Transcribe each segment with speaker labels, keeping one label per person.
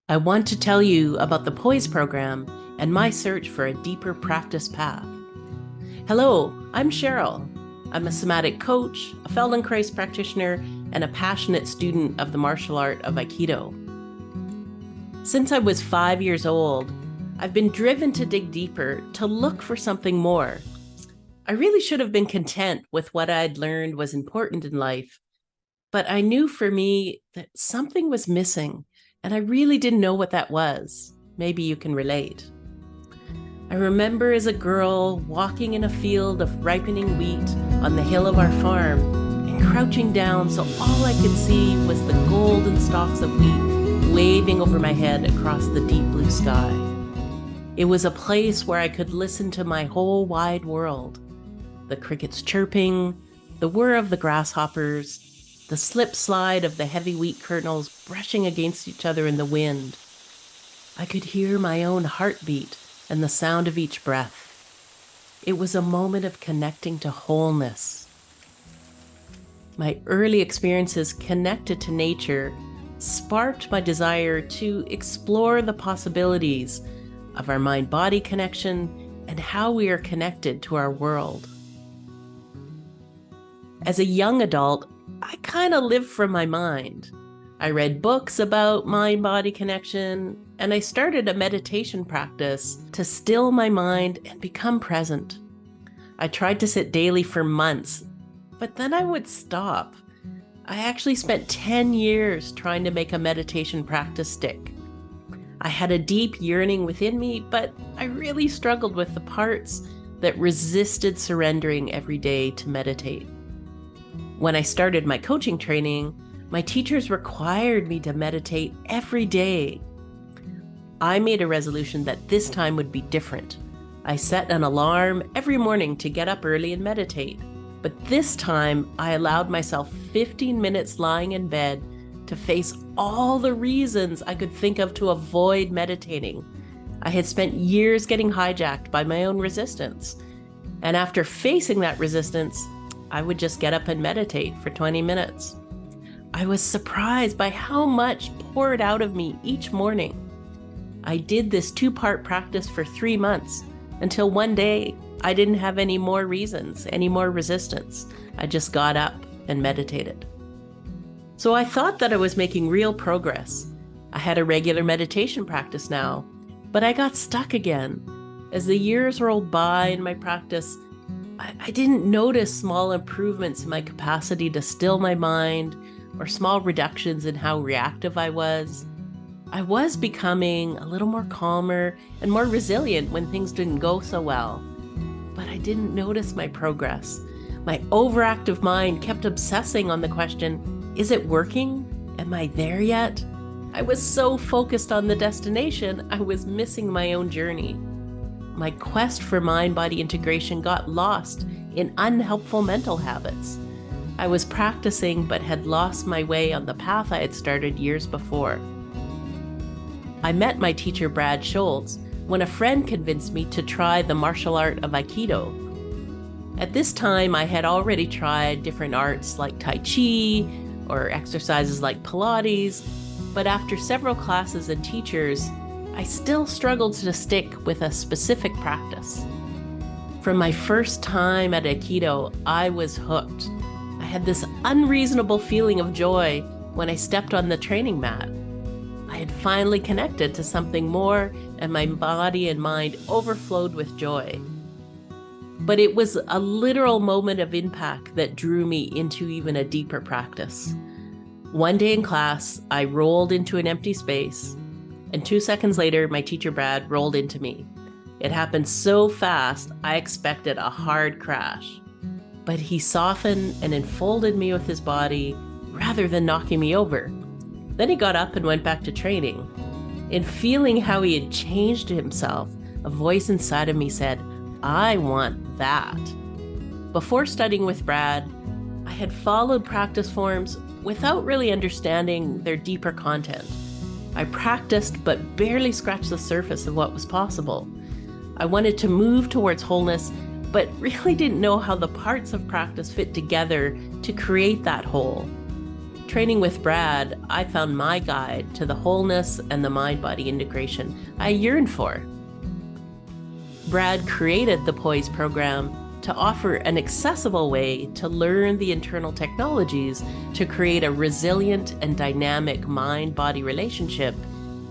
Speaker 1: I want to tell you about the POISE program and my search for a deeper practice path. Hello, I'm Cheryl. I'm a somatic coach, a Feldenkrais practitioner, and a passionate student of the martial art of Aikido. Since I was 5 years old, I've been driven to dig deeper, to look for something more. I really should have been content with what I'd learned was important in life, but I knew for me that something was missing, and I really didn't know what that was. Maybe you can relate. I remember as a girl walking in a field of ripening wheat on the hill of our farm and crouching down so all I could see was the golden stalks of wheat waving over my head across the deep blue sky. It was a place where I could listen to my whole wide world. The crickets chirping, the whir of the grasshoppers, the slip slide of the heavy wheat kernels brushing against each other in the wind. I could hear my own heartbeat and the sound of each breath. It was a moment of connecting to wholeness. My early experiences connected to nature sparked my desire to explore the possibilities of our mind-body connection and how we are connected to our world. As a young adult, I kind of lived from my mind. I read books about mind-body connection, and I started a meditation practice to still my mind and become present. I tried to sit daily for months, but then I would stop. I actually spent 10 years trying to make a meditation practice stick. I had a deep yearning within me, but I really struggled with the parts that resisted surrendering every day to meditate. When I started my coaching training, my teachers required me to meditate every day. I made a resolution that this time would be different. I set an alarm every morning to get up early and meditate. But this time, I allowed myself 15 minutes lying in bed to face all the reasons I could think of to avoid meditating. I had spent years getting hijacked by my own resistance. And after facing that resistance, I would just get up and meditate for 20 minutes. I was surprised by how much poured out of me each morning. I did this 2-part practice for 3 months until one day I didn't have any more reasons, any more resistance. I just got up and meditated. So I thought that I was making real progress. I had a regular meditation practice now, but I got stuck again. As the years rolled by in my practice, I didn't notice small improvements in my capacity to still my mind or small reductions in how reactive I was. I was becoming a little more calmer and more resilient when things didn't go so well. But I didn't notice my progress. My overactive mind kept obsessing on the question, is it working? Am I there yet? I was so focused on the destination, I was missing my own journey. My quest for mind-body integration got lost in unhelpful mental habits. I was practicing but had lost my way on the path I had started years before. I met my teacher Brad Schultz when a friend convinced me to try the martial art of Aikido. At this time, I had already tried different arts like Tai Chi or exercises like Pilates, but after several classes and teachers, I still struggled to stick with a specific practice. From my first time at Aikido, I was hooked. I had this unreasonable feeling of joy when I stepped on the training mat. I had finally connected to something more, and my body and mind overflowed with joy. But it was a literal moment of impact that drew me into even a deeper practice. One day in class, I rolled into an empty space, and 2 seconds later, my teacher Brad rolled into me. It happened so fast, I expected a hard crash. But he softened and enfolded me with his body rather than knocking me over. Then he got up and went back to training. In feeling how he had changed himself, a voice inside of me said, I want that. Before studying with Brad, I had followed practice forms without really understanding their deeper content. I practiced but barely scratched the surface of what was possible. I wanted to move towards wholeness, but really didn't know how the parts of practice fit together to create that whole. Training with Brad, I found my guide to the wholeness and the mind-body integration I yearned for. Brad created the POISE program to offer an accessible way to learn the internal technologies to create a resilient and dynamic mind-body relationship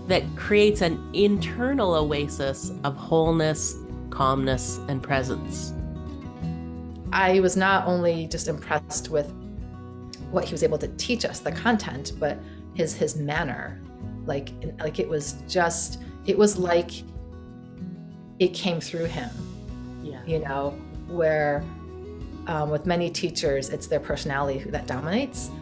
Speaker 1: that creates an internal oasis of wholeness, calmness, and presence.
Speaker 2: I was not only just impressed with what he was able to teach us, the content, but his manner. Like it was like it came through him.
Speaker 1: Yeah.
Speaker 2: You know, where with many teachers, it's their personality that dominates,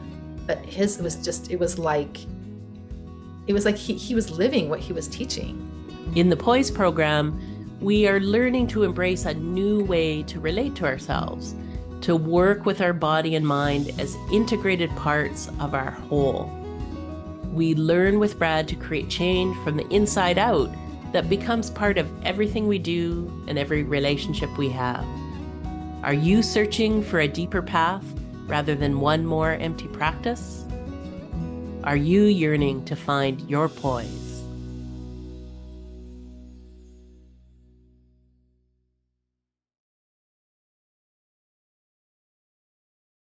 Speaker 2: but his was like he was living what he was teaching.
Speaker 1: In the POISE program, we are learning to embrace a new way to relate to ourselves, to work with our body and mind as integrated parts of our whole. We learn with Brad to create change from the inside out that becomes part of everything we do and every relationship we have. Are you searching for a deeper path rather than one more empty practice? Are you yearning to find your poise?